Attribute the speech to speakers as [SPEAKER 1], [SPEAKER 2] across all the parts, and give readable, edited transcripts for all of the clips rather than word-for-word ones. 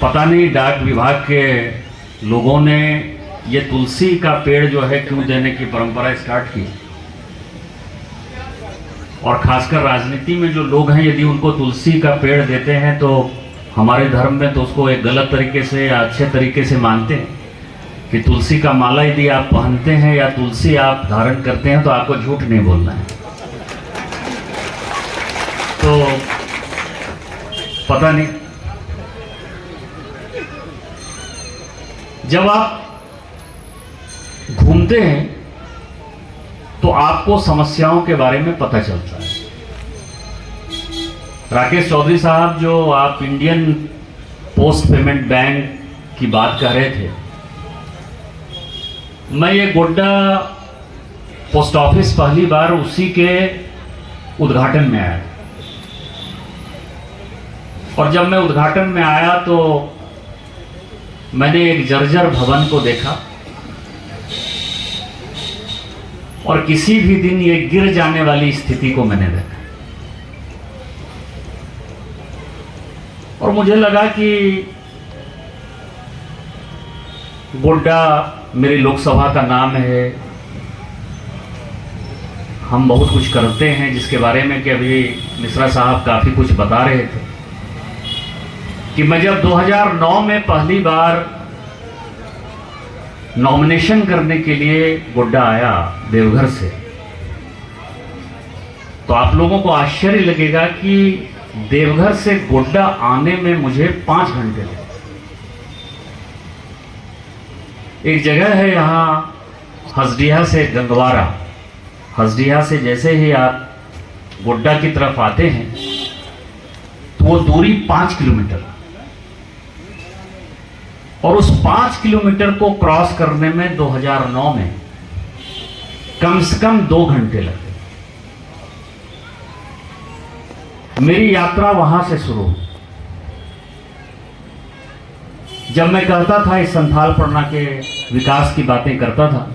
[SPEAKER 1] पता नहीं डाक विभाग के लोगों ने ये तुलसी का पेड़ जो है क्यों देने की परंपरा स्टार्ट की। और खासकर राजनीति में जो लोग हैं, यदि उनको तुलसी का पेड़ देते हैं तो हमारे धर्म में तो उसको एक गलत तरीके से या अच्छे तरीके से मानते हैं कि तुलसी का माला यदि आप पहनते हैं या तुलसी आप धारण करते हैं तो आपको झूठ नहीं बोलना है। तो पता नहीं, जब आप घूमते हैं तो आपको समस्याओं के बारे में पता चलता है। राकेश चौधरी साहब, जो आप इंडियन पोस्ट पेमेंट बैंक की बात कर रहे थे, मैं ये गोड्डा पोस्ट ऑफिस पहली बार उसी के उद्घाटन में आया। और जब मैं उद्घाटन में आया तो मैंने एक जर्जर भवन को देखा और किसी भी दिन ये गिर जाने वाली स्थिति को मैंने देखा। और मुझे लगा कि गोड्डा मेरी लोकसभा का नाम है, हम बहुत कुछ करते हैं जिसके बारे में कि अभी मिश्रा साहब काफ़ी कुछ बता रहे थे कि मैं जब 2009 में पहली बार नॉमिनेशन करने के लिए गोड्डा आया देवघर से, तो आप लोगों को आश्चर्य लगेगा कि देवघर से गोड्डा आने में मुझे 5 घंटे लगे। एक जगह है यहाँ हसडीहा से गंगवारा। हसडीहा से जैसे ही आप गोड्डा की तरफ आते हैं तो वो दूरी 5 किलोमीटर, और उस 5 किलोमीटर को क्रॉस करने में 2009 में कम से कम 2 घंटे लगे। मेरी यात्रा वहां से शुरू। जब मैं कहता था, इस संथाल परगना के विकास की बातें करता था,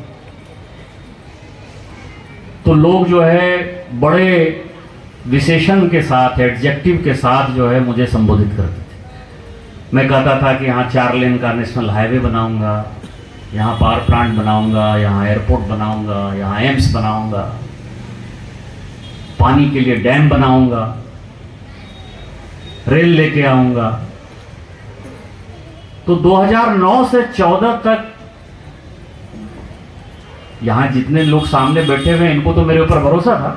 [SPEAKER 1] तो लोग जो है बड़े विशेषण के साथ, एडजेक्टिव के साथ जो है मुझे संबोधित करते थे। मैं कहता था कि यहाँ 4 लेन का नेशनल हाईवे बनाऊंगा, यहाँ पावर प्लांट बनाऊंगा, यहाँ एयरपोर्ट बनाऊंगा, यहाँ एम्स बनाऊंगा, पानी के लिए डैम बनाऊंगा, रेल लेके आऊंगा। तो 2009 से 14 तक यहां जितने लोग सामने बैठे हुए हैं, इनको तो मेरे ऊपर भरोसा था,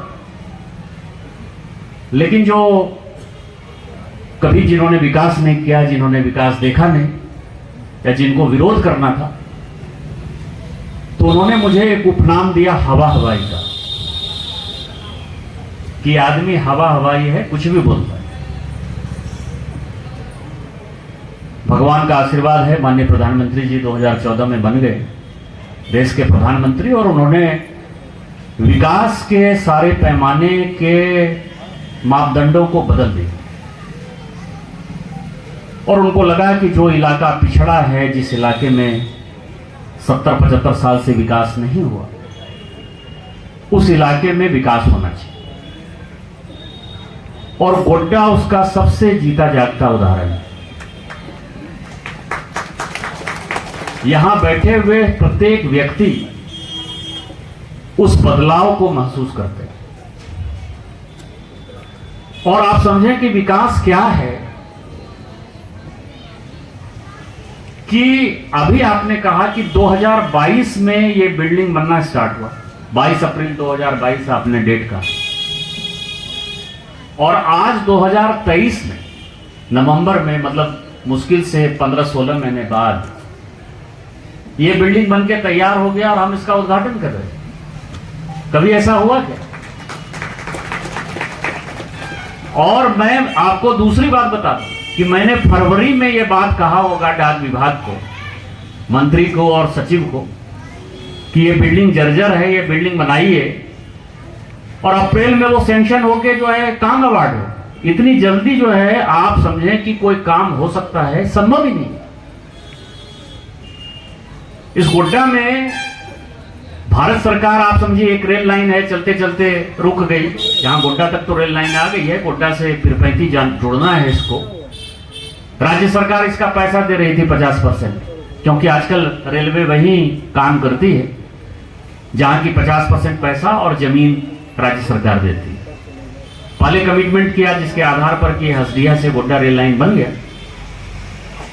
[SPEAKER 1] लेकिन जो कभी जिन्होंने विकास नहीं किया, जिन्होंने विकास देखा नहीं, या जिनको विरोध करना था, तो उन्होंने मुझे एक उपनाम दिया हवा हवाई का, कि आदमी हवा हवाई है, कुछ भी बोलता है। भगवान का आशीर्वाद है, माननीय प्रधानमंत्री जी 2014 में बन गए देश के प्रधानमंत्री, और उन्होंने विकास के सारे पैमाने के मापदंडों को बदल दिया। और उनको लगा कि जो इलाका पिछड़ा है, जिस इलाके में 70-75 साल से विकास नहीं हुआ, उस इलाके में विकास होना चाहिए। और गोड्डा उसका सबसे जीता जागता उदाहरण है। यहां बैठे हुए प्रत्येक व्यक्ति उस बदलाव को महसूस करते हैं। और आप समझें कि विकास क्या है, कि अभी आपने कहा कि 2022 में ये बिल्डिंग बनना स्टार्ट हुआ, 22 अप्रैल 2022 आपने डेट कहा, और आज 2023 में नवंबर में, मतलब मुश्किल से 15-16 महीने बाद ये बिल्डिंग बनके तैयार हो गया और हम इसका उद्घाटन कर रहे हैं। कभी ऐसा हुआ क्या? और मैं आपको दूसरी बात बता दूं कि मैंने फरवरी में ये बात कहा होगा डाक विभाग को, मंत्री को और सचिव को, कि ये बिल्डिंग जर्जर है, ये बिल्डिंग बनाइए, और अप्रैल में वो सैंक्शन होके जो है काम अवार्ड हो। इतनी जल्दी जो है आप समझें कि कोई काम हो सकता है, संभव ही नहीं। इस गोड्डा में भारत सरकार, आप समझिए एक रेल लाइन है, चलते चलते रुक गई। यहाँ गोड्डा तक तो रेल लाइन आ गई है, गोड्डा से पिरपैंती जुड़ना है इसको, राज्य सरकार इसका पैसा दे रही थी 50%, क्योंकि आजकल रेलवे वही काम करती है जहां की 50% पैसा और जमीन राज्य सरकार देती है। पहले कमिटमेंट किया जिसके आधार पर कि हसदिया से गोड्डा रेल लाइन बन गया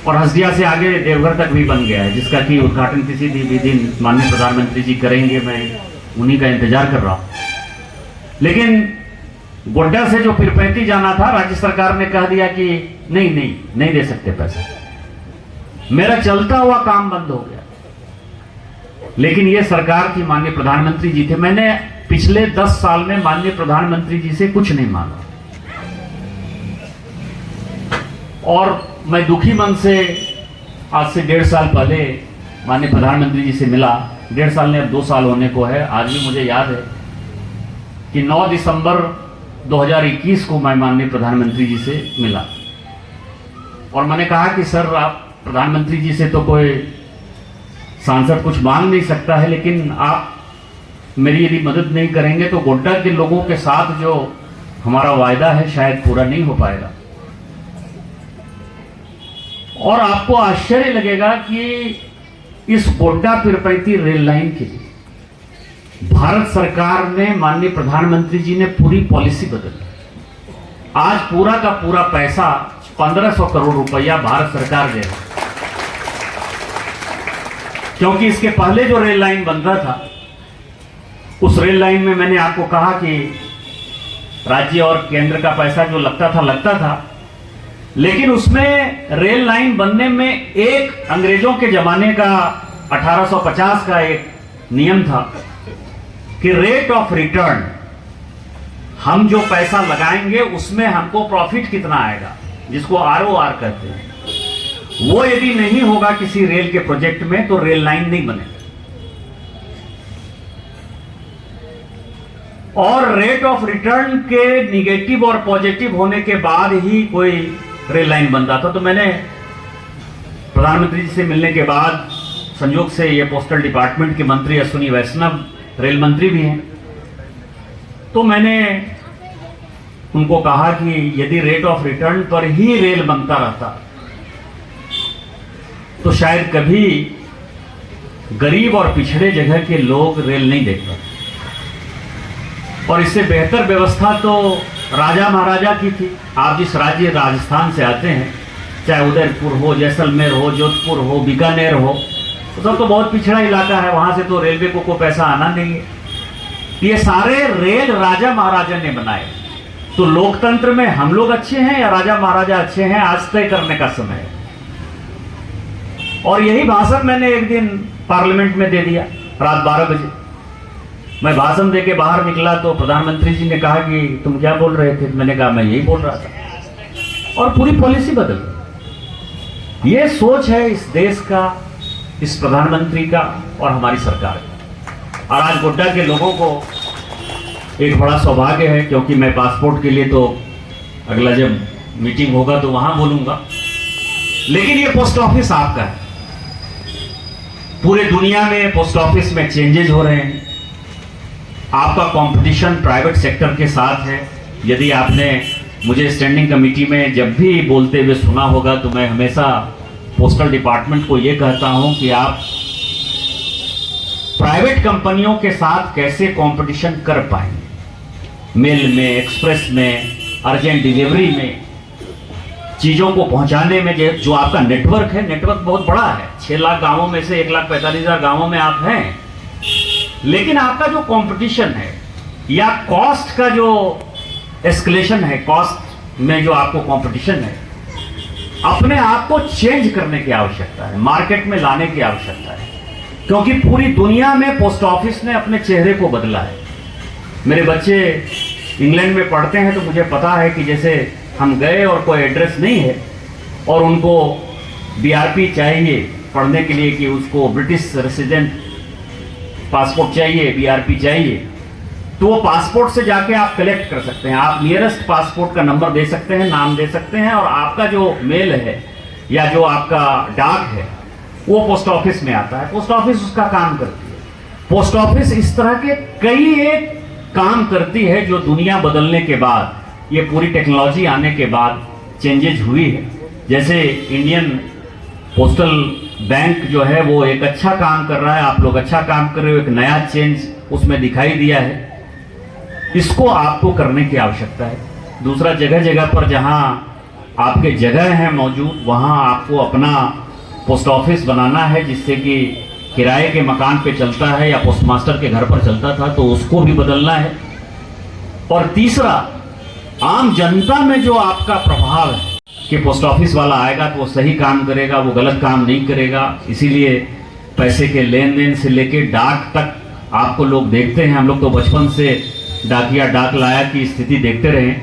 [SPEAKER 1] और हसदिया से आगे देवघर तक भी बन गया है, जिसका कि उद्घाटन किसी भी दिन माननीय प्रधानमंत्री जी करेंगे। मैं उन्हीं का इंतजार कर रहा हूं। लेकिन गोड्डा से जो पीरपैंती जाना था, राज्य सरकार ने कह दिया कि नहीं दे सकते पैसा। मेरा चलता हुआ काम बंद हो गया। लेकिन ये सरकार थी, माननीय प्रधानमंत्री जी थे। मैंने पिछले 10 साल में माननीय प्रधानमंत्री जी से कुछ नहीं मांगा और मैं दुखी मन से आज से 1.5 साल पहले माननीय प्रधानमंत्री जी से मिला। 1.5 साल ने अब 2 साल होने को है। आज भी मुझे याद है कि 9 दिसंबर 2021 को मैं माननीय प्रधानमंत्री जी से मिला और मैंने कहा कि सर, आप प्रधानमंत्री जी से तो कोई सांसद कुछ मांग नहीं सकता है, लेकिन आप मेरी यदि मदद नहीं करेंगे तो गोड्डा के लोगों के साथ जो हमारा वायदा है शायद पूरा नहीं हो पाएगा। और आपको आश्चर्य लगेगा कि इस गोड्डा पीरपैंती रेल लाइन के लिए भारत सरकार ने, माननीय प्रधानमंत्री जी ने पूरी पॉलिसी बदली। आज पूरा का पूरा पैसा 1500 करोड़ रुपया भारत सरकार दे रही है, क्योंकि इसके पहले जो रेल लाइन बन रहा था उस रेल लाइन में मैंने आपको कहा कि राज्य और केंद्र का पैसा जो लगता था, लेकिन उसमें रेल लाइन बनने में एक अंग्रेजों के जमाने का 1850 का एक नियम था कि रेट ऑफ रिटर्न, हम जो पैसा लगाएंगे उसमें हमको प्रॉफिट कितना आएगा, जिसको ROR कहते हैं, वो यदि नहीं होगा किसी रेल के प्रोजेक्ट में तो रेल लाइन नहीं बनेगा। और रेट ऑफ रिटर्न के निगेटिव और पॉजिटिव होने के बाद ही कोई रेल लाइन बन रहा था। तो मैंने प्रधानमंत्री जी से मिलने के बाद, संयोग से ये पोस्टल डिपार्टमेंट के मंत्री अश्विनी वैष्णव रेल मंत्री भी हैं, तो मैंने उनको कहा कि यदि रेट ऑफ रिटर्न पर ही रेल बनता रहता तो शायद कभी गरीब और पिछड़े जगह के लोग रेल नहीं देख पाते। और इससे बेहतर व्यवस्था तो राजा महाराजा की थी। आप जिस राज्य राजस्थान से आते हैं, चाहे उदयपुर हो, जैसलमेर हो, जोधपुर हो, बीकानेर हो, तो सब तो बहुत पिछड़ा इलाका है, वहां से तो रेलवे को कोई पैसा आना नहीं है। ये सारे रेल राजा महाराजा ने बनाए। तो लोकतंत्र में हम लोग अच्छे हैं या राजा महाराजा अच्छे हैं, आज तय करने का समय है। और यही भाषण मैंने एक दिन पार्लियामेंट में दे दिया रात 12 बजे। मैं भाषण दे के बाहर निकला तो प्रधानमंत्री जी ने कहा कि तुम क्या बोल रहे थे? मैंने कहा मैं यही बोल रहा था। और पूरी पॉलिसी बदल गई। ये सोच है इस देश का, इस प्रधानमंत्री का और हमारी सरकार का। और आज गोड्डा के लोगों को एक बड़ा सौभाग्य है, क्योंकि मैं पासपोर्ट के लिए तो अगला जब मीटिंग होगा तो वहां बोलूंगा, लेकिन ये पोस्ट ऑफिस आपका है। पूरे दुनिया में पोस्ट ऑफिस में चेंजेज हो रहे हैं। आपका कंपटीशन प्राइवेट सेक्टर के साथ है। यदि आपने मुझे स्टैंडिंग कमेटी में जब भी बोलते हुए सुना होगा तो मैं हमेशा पोस्टल डिपार्टमेंट को ये कहता हूं कि आप प्राइवेट कंपनियों के साथ कैसे कंपटीशन कर पाएंगे। मेल में, एक्सप्रेस में, अर्जेंट डिलीवरी में, चीज़ों को पहुंचाने में जो आपका नेटवर्क है, नेटवर्क बहुत बड़ा है। 6 लाख गांवों में से 1,45,000 गांवों में आप हैं, लेकिन आपका जो कंपटीशन है या कॉस्ट का जो एस्केलेशन है, कॉस्ट में जो आपको कंपटीशन है, अपने आप को चेंज करने की आवश्यकता है, मार्केट में लाने की आवश्यकता है। क्योंकि पूरी दुनिया में पोस्ट ऑफिस ने अपने चेहरे को बदला है। मेरे बच्चे इंग्लैंड में पढ़ते हैं तो मुझे पता है कि जैसे हम गए और कोई एड्रेस नहीं है और उनको BRP चाहिए पढ़ने के लिए, कि उसको ब्रिटिश रेसिडेंट पासपोर्ट चाहिए, BRP चाहिए, तो वो पासपोर्ट से जाके आप कलेक्ट कर सकते हैं। आप नियरेस्ट पासपोर्ट का नंबर दे सकते हैं, नाम दे सकते हैं, और आपका जो मेल है या जो आपका डाक है वो पोस्ट ऑफिस में आता है। पोस्ट ऑफिस उसका काम करती है। पोस्ट ऑफिस इस तरह के कई एक काम करती है जो दुनिया बदलने के बाद, ये पूरी टेक्नोलॉजी आने के बाद चेंजेज हुई है, जैसे इंडियन पोस्टल बैंक जो है वो एक अच्छा काम कर रहा है, आप लोग अच्छा काम कर रहे हो, एक नया चेंज उसमें दिखाई दिया है, इसको आपको करने की आवश्यकता है। दूसरा, जगह जगह पर जहां आपके जगह है मौजूद वहां आपको अपना पोस्ट ऑफिस बनाना है, जिससे कि किराए के मकान पे चलता है या पोस्ट मास्टर के घर पर चलता था, तो उसको भी बदलना है। और तीसरा, आम जनता में जो आपका प्रभाव है कि पोस्ट ऑफिस वाला आएगा तो वो सही काम करेगा, वो गलत काम नहीं करेगा, इसीलिए पैसे के लेन देन से लेके डाक तक आपको लोग देखते हैं। हम लोग तो बचपन से डाकिया डाक लाया की स्थिति देखते रहे।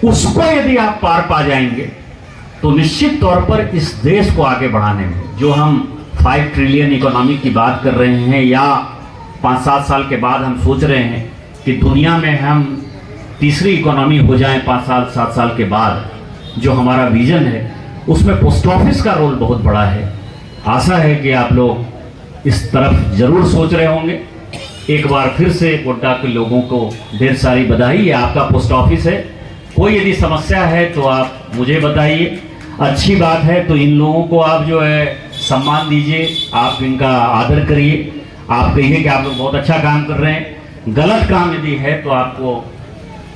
[SPEAKER 1] उसको यदि आप पार पा जाएंगे तो निश्चित तौर पर इस देश को आगे बढ़ाने में, जो हम 5 ट्रिलियन इकोनॉमी की बात कर रहे हैं, या 5-7 साल के बाद हम सोच रहे हैं कि दुनिया में हम तीसरी इकोनॉमी हो जाएं 5-7 साल के बाद, जो हमारा विजन है, उसमें पोस्ट ऑफिस का रोल बहुत बड़ा है। आशा है कि आप लोग इस तरफ जरूर सोच रहे होंगे। एक बार फिर से गोड्डा के लोगों को ढेर सारी बधाई। ये आपका पोस्ट ऑफिस है, कोई यदि समस्या है तो आप मुझे बताइए। अच्छी बात है तो इन लोगों को आप जो है सम्मान दीजिए, आप इनका आदर करिए, आप कहिए कि आप लोग बहुत अच्छा काम कर रहे हैं। गलत काम यदि है तो आपको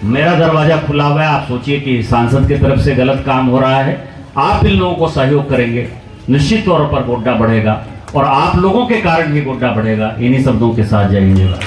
[SPEAKER 1] मेरा दरवाजा खुला हुआ है। आप सोचिए कि सांसद की तरफ से गलत काम हो रहा है, आप इन लोगों को सहयोग करेंगे, निश्चित तौर पर गोड्डा बढ़ेगा, और आप लोगों के कारण ही गोड्डा बढ़ेगा। इन्हीं शब्दों के साथ जय हिंद।